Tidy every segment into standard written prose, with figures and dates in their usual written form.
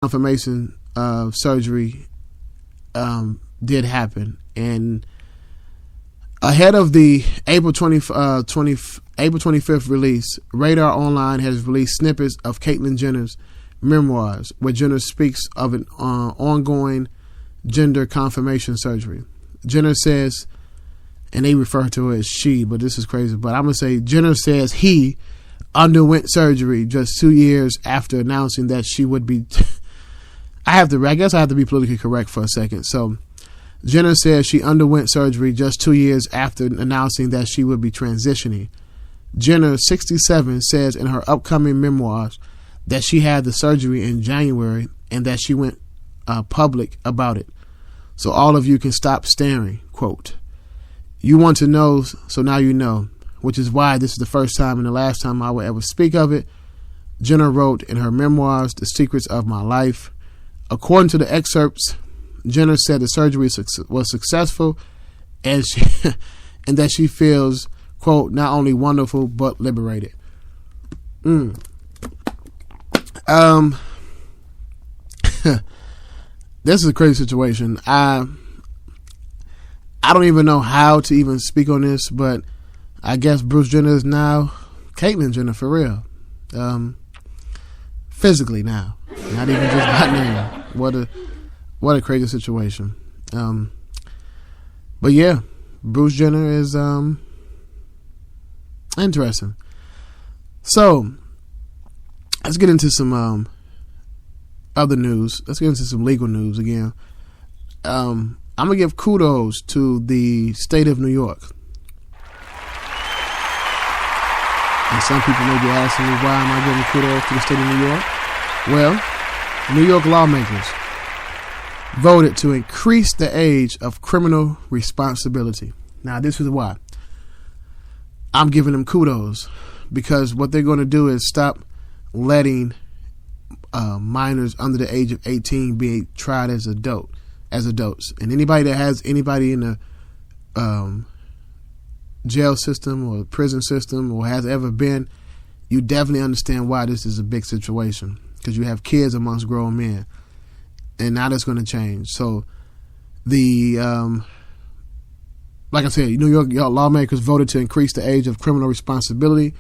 confirmation surgery did happen, and ahead of the April 25th release, Radar Online has released snippets of Caitlyn Jenner's memoirs, where Jenner speaks of an ongoing gender confirmation surgery. Jenner says, and they refer to her as she, but this is crazy, but I'm going to say Jenner says he underwent surgery just 2 years after announcing that she would be I guess I have to be politically correct for a second. So Jenner says she underwent surgery just 2 years after announcing that she would be transitioning. Jenner, 67, says in her upcoming memoirs that she had the surgery in January and that she went public about it. So all of you can stop staring. Quote, "You want to know, so now you know, which is why this is the first time and the last time I will ever speak of it." Jenner wrote in her memoirs, "The Secrets of My Life." According to the excerpts, Jenner said the surgery was successful and and that she feels, quote, "not only wonderful but liberated." This is a crazy situation. I don't even know how to even speak on this, but I guess Bruce Jenner is now Caitlyn Jenner for real. Physically now, not even just by name. What a crazy situation. But yeah, Bruce Jenner is interesting. So let's get into some other news. Let's get into some legal news again. I'm gonna give kudos to the state of New York. And some people may be asking me, why am I giving kudos to the state of New York? Well, New York lawmakers voted to increase the age of criminal responsibility. Now, this is why I'm giving them kudos, because what they're going to do is stop letting minors under the age of 18 be tried as adults. And anybody that has anybody in the jail system or prison system or has ever been, you definitely understand why this is a big situation, because you have kids amongst grown men, and now that's going to change. So the like I said, New York lawmakers voted to increase the age of criminal responsibility,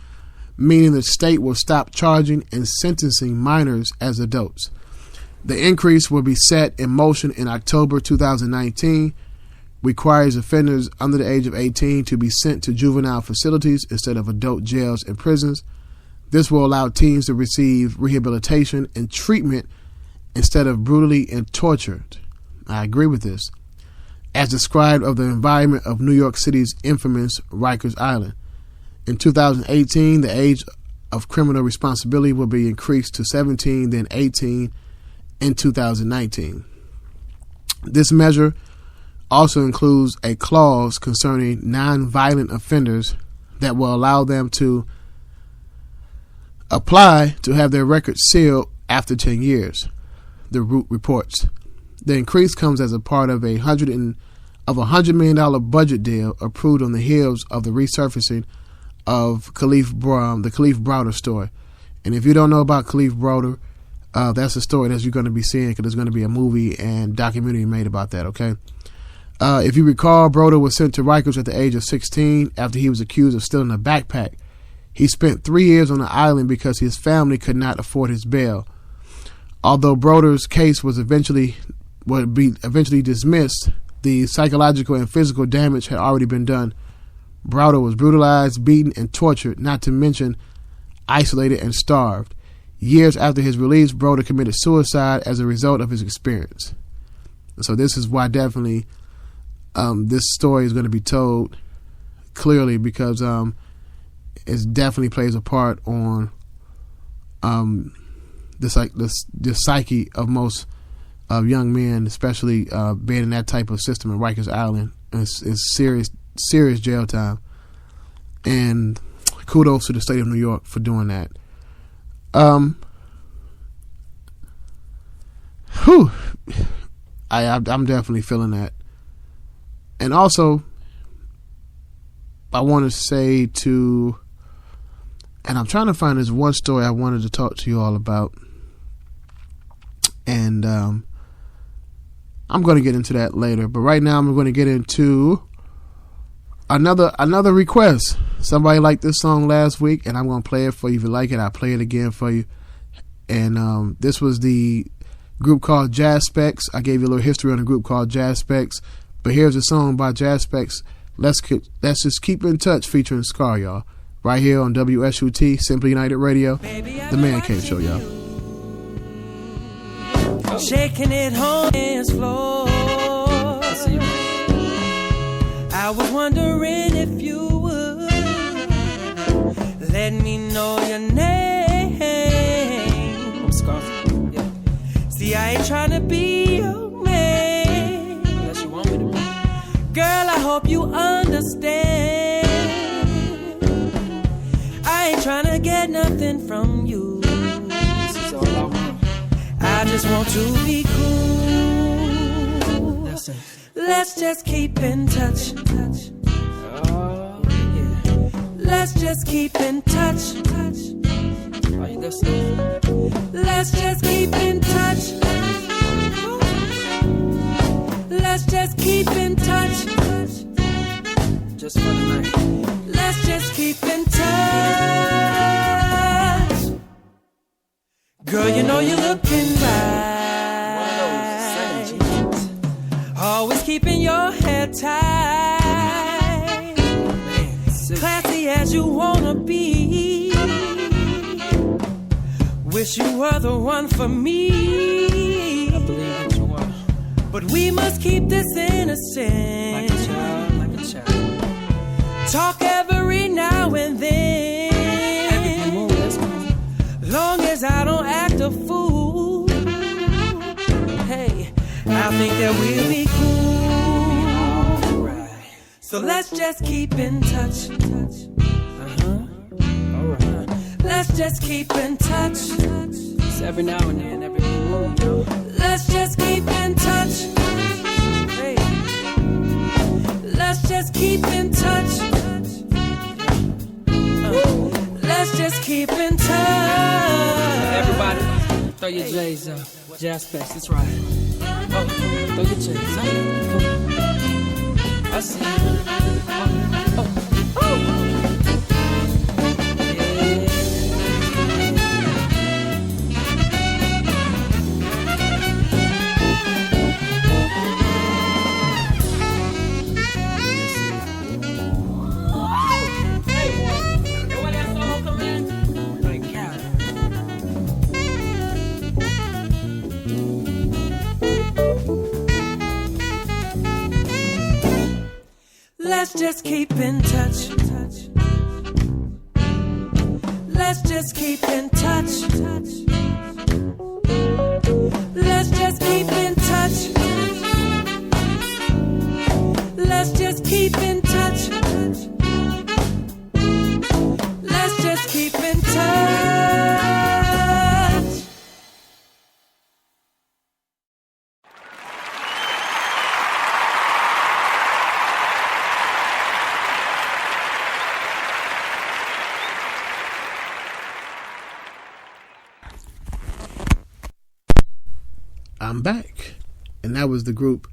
meaning the state will stop charging and sentencing minors as adults. The increase will be set in motion in October 2019, requires offenders under the age of 18 to be sent to juvenile facilities instead of adult jails and prisons. This will allow teens to receive rehabilitation and treatment instead of brutally and tortured. I agree with this. As described of the environment of New York City's infamous Rikers Island. In 2018, the age of criminal responsibility will be increased to 17, then 18 in 2019. This measure also includes a clause concerning non-violent offenders that will allow them to apply to have their records sealed after 10 years, the Root reports. The increase comes as a part of a $100 million budget deal approved on the heels of the resurfacing of the Kalief Browder story. And if you don't know about Kalief Browder, that's a story that you're going to be seeing, because there's going to be a movie and documentary made about that, okay? If you recall, Browder was sent to Rikers at the age of 16 after he was accused of stealing a backpack. He spent 3 years on the island because his family could not afford his bail. Although Browder's case would be eventually dismissed, the psychological and physical damage had already been done. Browder was brutalized, beaten, and tortured, not to mention isolated and starved. Years after his release, Browder committed suicide as a result of his experience. So this is why definitely this story is going to be told clearly, because it definitely plays a part on the psyche of most young men, especially being in that type of system in Rikers Island. It's serious jail time, and kudos to the state of New York for doing that. I'm definitely feeling that. And also, I want to say and I'm trying to find this one story I wanted to talk to you all about, And I'm going to get into that later. But right now I'm going to get into another request. Somebody liked this song last week, and I'm going to play it for you. If you like it, I'll play it again for you. And this was the group called Jazz Specs. I gave you a little history on the group called Jazz Specs. But here's a song by Jazz Specs. Let's just keep in touch, featuring Scar, y'all. Right here on WSUT, Simply United Radio, The Man Cave Show, y'all. Shaking it on dance floor. I was wondering if you would let me know your name. I'm Scar. Yeah. See, I ain't trying to be your man. Unless you want me to be. Girl, I hope you understand. I ain't trying to get nothing from you. This is all I want. I just want to be cool. That's it. Let's just keep in touch. Oh, yeah. Let's just keep in touch. Are you listening? Let's just keep in touch. Let's just keep in touch. Just for the night. Let's just keep in touch. Girl, you know you're looking right. Always keeping your head tight. Classy as you wanna be. Wish you were the one for me. I believe that you are. But we must keep this innocent. Like a child, like a child. Talk every now and then. Every move, let's go. Long as I don't act a fool. Hey, I think that we'll be cool. Alright. So let's just keep in touch. Alright. Let's just keep in touch. It's every now and then, every move, yo. Let's just keep in touch. Hey. Let's just keep in touch. Let's just keep in touch. Everybody, throw your J's up. Jazz Specs, that's right. Oh, throw your J's up. I see you. Oh, oh, oh. Let's just keep in touch. Let's just keep in touch. Let's just keep in touch. Let's just keep in touch. Let's just keep in touch. I'm back. And that was the group.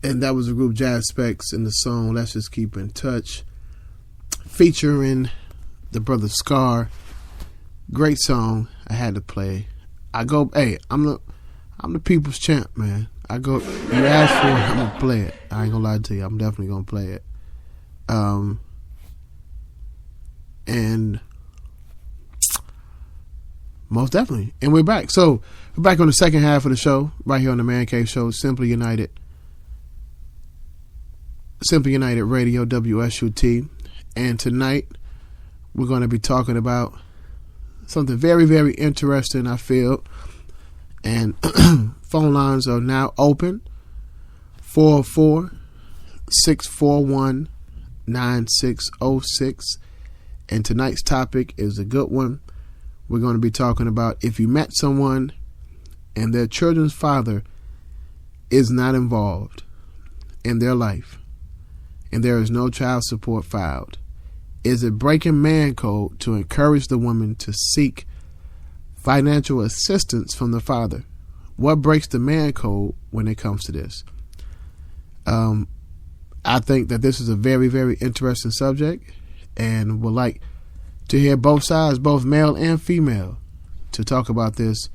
And that was the group Jazz Specs in the song Let's Just Keep in Touch, featuring the brother Scar. Great song. I had to play. I'm the people's champ, man. You asked for it, I'm gonna play it. I ain't gonna lie to you, I'm definitely gonna play it. And most definitely. And we're back. So we're back on the second half of the show, right here on the Man Cave Show, Simply United Radio, WSUT. And tonight we're going to be talking about something very, very interesting, I feel. And phone lines are now open. 404-641-9606. And tonight's topic is a good one. We're going to be talking about if you met someone and their children's father is not involved in their life and there is no child support filed, is it breaking man code to encourage the woman to seek financial assistance from the father. What breaks the man code when it comes to this? I think that this is a very, very interesting subject, and would like to hear both sides, both male and female, to talk about this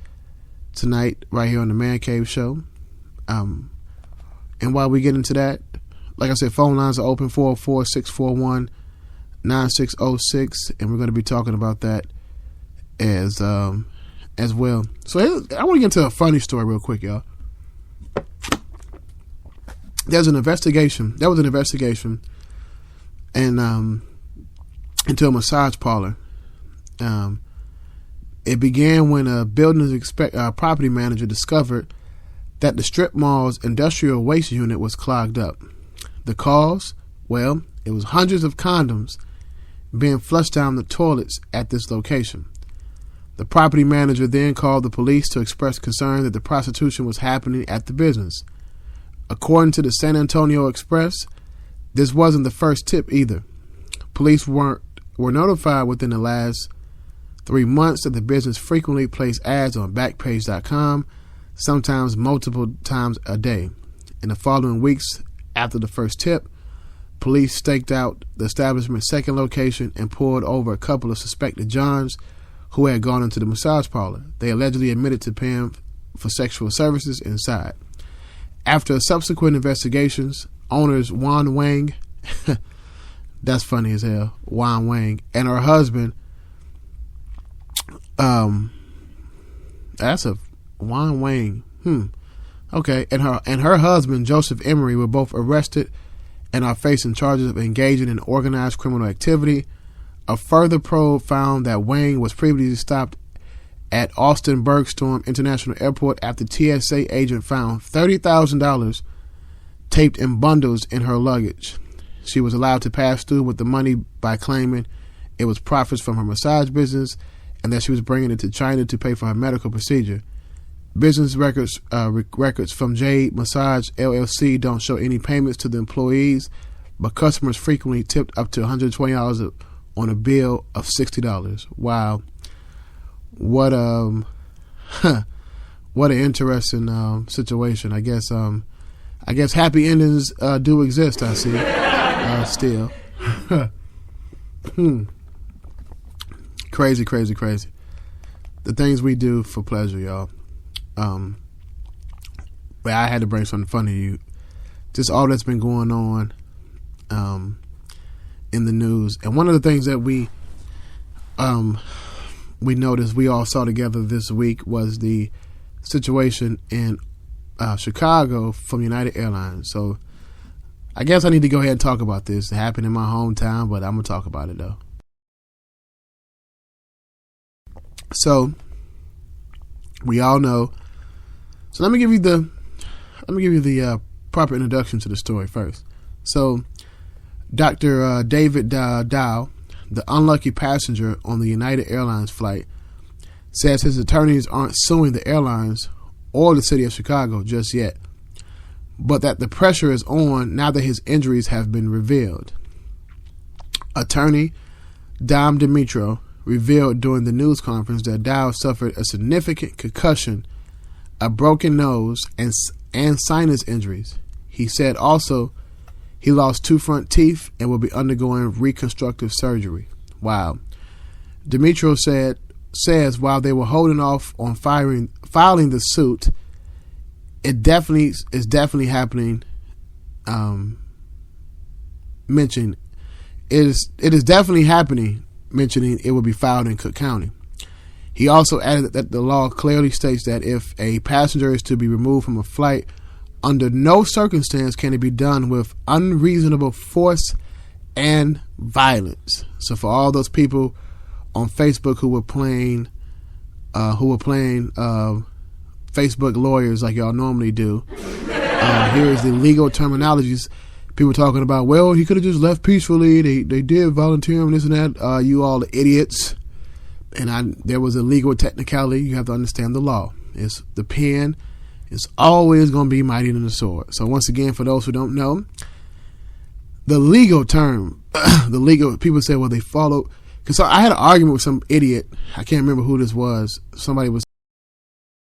tonight right here on the Man Cave Show. And while we get into that, like I said, phone lines are open, 404-641-9606, and we're going to be talking about that as well. So I want to get into a funny story real quick, y'all. There was an investigation, and into a massage parlor. It began when a building's property manager discovered that the strip mall's industrial waste unit was clogged up. The cause? Well, it was hundreds of condoms being flushed down the toilets at this location. The property manager then called the police to express concern that the prostitution was happening at the business. According to the San Antonio Express, this wasn't the first tip either. Police were notified within the last 3 months that the business frequently placed ads on Backpage.com, sometimes multiple times a day. In the following weeks after the first tip, police staked out the establishment's second location and pulled over a couple of suspected Johns who had gone into the massage parlor. They allegedly admitted to paying for sexual services inside. After subsequent investigations, owners Juan Wang, that's funny as hell, Juan Wang, and her husband, that's a Juan Wang, okay, and her husband Joseph Emery were both arrested and are facing charges of engaging in organized criminal activity. A further probe found that Wang was previously stopped at Austin Bergstrom International Airport after TSA agent found $30,000 taped in bundles in her luggage. She was allowed to pass through with the money by claiming it was profits from her massage business and that she was bringing it to China to pay for her medical procedure. Business records from Jade Massage LLC don't show any payments to the employees, but customers frequently tipped up to $120 on a bill of $60. Wow. What an interesting situation. I guess happy endings do exist. I see. Still. Crazy. The things we do for pleasure, y'all. But I had to bring something funny to you. Just all that's been going on in the news, and one of the things that we noticed, we all saw together this week, was the situation in Chicago from United Airlines. So I guess I need to go ahead and talk about this. It happened in my hometown, but I'm gonna talk about it though. So we all know. So let me give you the proper introduction to the story first. So Dr. David Dow, the unlucky passenger on the United Airlines flight, says his attorneys aren't suing the airlines or the city of Chicago just yet, but that the pressure is on now that his injuries have been revealed. Attorney Dom Dimitro revealed during the news conference that Dow suffered a significant concussion, a broken nose, and sinus injuries. He said also he lost 2 front teeth and will be undergoing reconstructive surgery. Wow. Dimitro says while they were holding off on filing the suit, it is definitely happening. Mentioning it will be filed in Cook County. He also added that the law clearly states that if a passenger is to be removed from a flight, under no circumstance can it be done with unreasonable force and violence. So for all those people on Facebook who were playing Facebook lawyers like y'all normally do, here's the legal terminologies. People talking about, well, he could have just left peacefully. They did volunteer him, this and that. You all the idiots. And there was a legal technicality. You have to understand the law. It's the pen is always going to be mightier than the sword. So once again, for those who don't know, the legal term, people say, well, they followed Because I had an argument with some idiot. I can't remember who this was. Somebody was